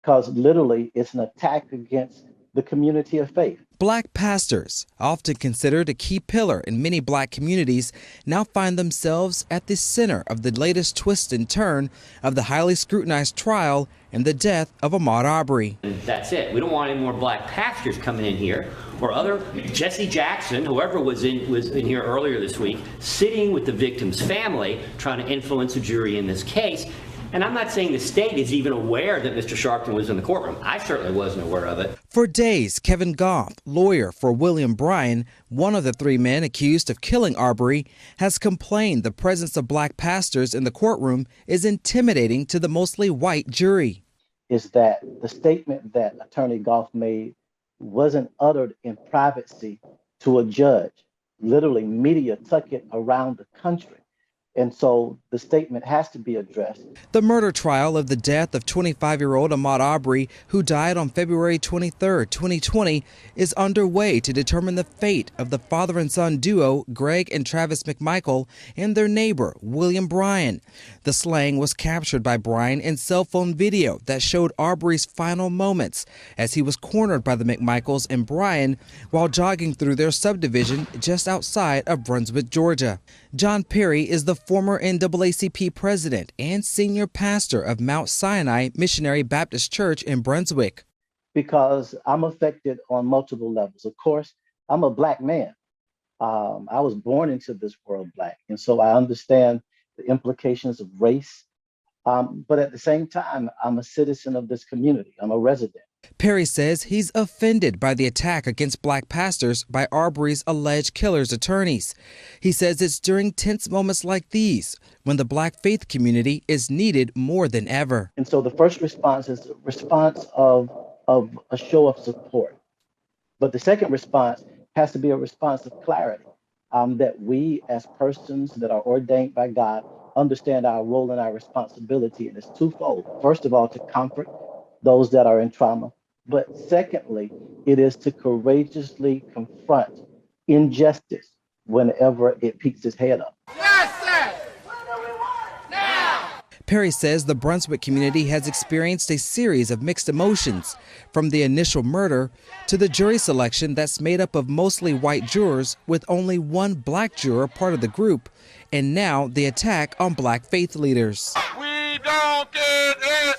because literally it's an attack against the community of faith. Black pastors, often considered a key pillar in many black communities, now find themselves at the center of the latest twist and turn of the highly scrutinized trial and the death of Ahmaud Arbery. And that's it. We don't want any more black pastors coming in here, or other Jesse Jackson, whoever was in here earlier this week, sitting with the victim's family, trying to influence a jury in this case. And I'm not saying the state is even aware that Mr. Sharpton was in the courtroom. I certainly wasn't aware of it. For days, Kevin Goff, lawyer for William Bryan, one of the three men accused of killing Arbery, has complained the presence of black pastors in the courtroom is intimidating to the mostly white jury. Is that the statement that Attorney Goff made wasn't uttered in privacy to a judge. Literally, media took it around the country. And so the statement has to be addressed. The murder trial of the death of 25-year-old Ahmaud Arbery, who died on February 23, 2020, is underway to determine the fate of the father and son duo, Greg and Travis McMichael, and their neighbor, William Bryan. The slaying was captured by Bryan in cell phone video that showed Arbery's final moments as he was cornered by the McMichaels and Bryan while jogging through their subdivision just outside of Brunswick, Georgia. John Perry is the former NAACP president and senior pastor of Mount Sinai Missionary Baptist Church in Brunswick. Because I'm affected on multiple levels. Of course, I'm a black man. I was born into this world black. And so I understand the implications of race. But at the same time, I'm a citizen of this community. I'm a resident. Perry says he's offended by the attack against black pastors by Arbery's alleged killer's attorneys. He says it's during tense moments like these when the black faith community is needed more than ever. And so the first response is a response of a show of support. But the second response has to be a response of clarity, that we as persons that are ordained by God understand our role and our responsibility. And it's twofold. First of all, to comfort those that are in trauma. But secondly, it is to courageously confront injustice whenever it peeks its head up. Yes, sir. Now. Perry says the Brunswick community has experienced a series of mixed emotions, from the initial murder to the jury selection that's made up of mostly white jurors with only one black juror part of the group, and now the attack on black faith leaders. We don't get it.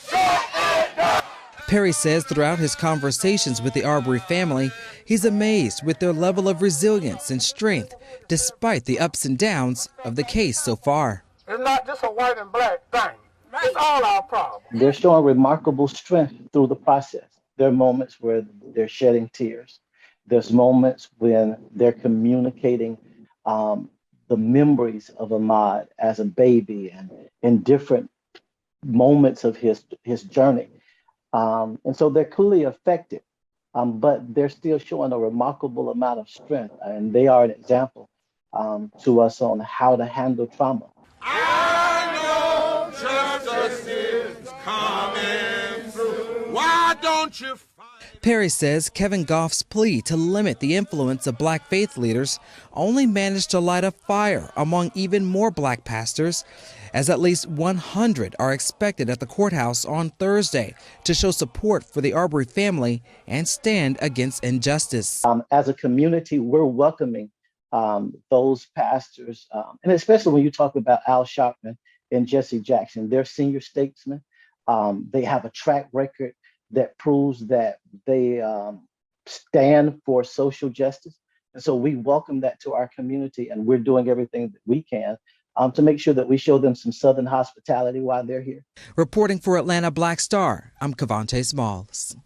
Perry says throughout his conversations with the Arbery family, he's amazed with their level of resilience and strength despite the ups and downs of the case so far. It's not just a white and black thing. It's all our problem. They're showing remarkable strength through the process. There are moments where they're shedding tears. There's moments when they're communicating the memories of Ahmaud as a baby and in different moments of his journey. And so they're clearly affected, but they're still showing a remarkable amount of strength. And they are an example to us on how to handle trauma. I know justice is coming through. Why don't you fight? Perry says Kevin Goff's plea to limit the influence of black faith leaders only managed to light a fire among even more black pastors, as at least 100 are expected at the courthouse on Thursday to show support for the Arbery family and stand against injustice. As a community, we're welcoming those pastors, and especially when you talk about Al Sharpton and Jesse Jackson, they're senior statesmen. They have a track record that proves that they stand for social justice. And so we welcome that to our community, and we're doing everything that we can to make sure that we show them some Southern hospitality while they're here. Reporting for Atlanta Black Star, I'm Cavante Smalls.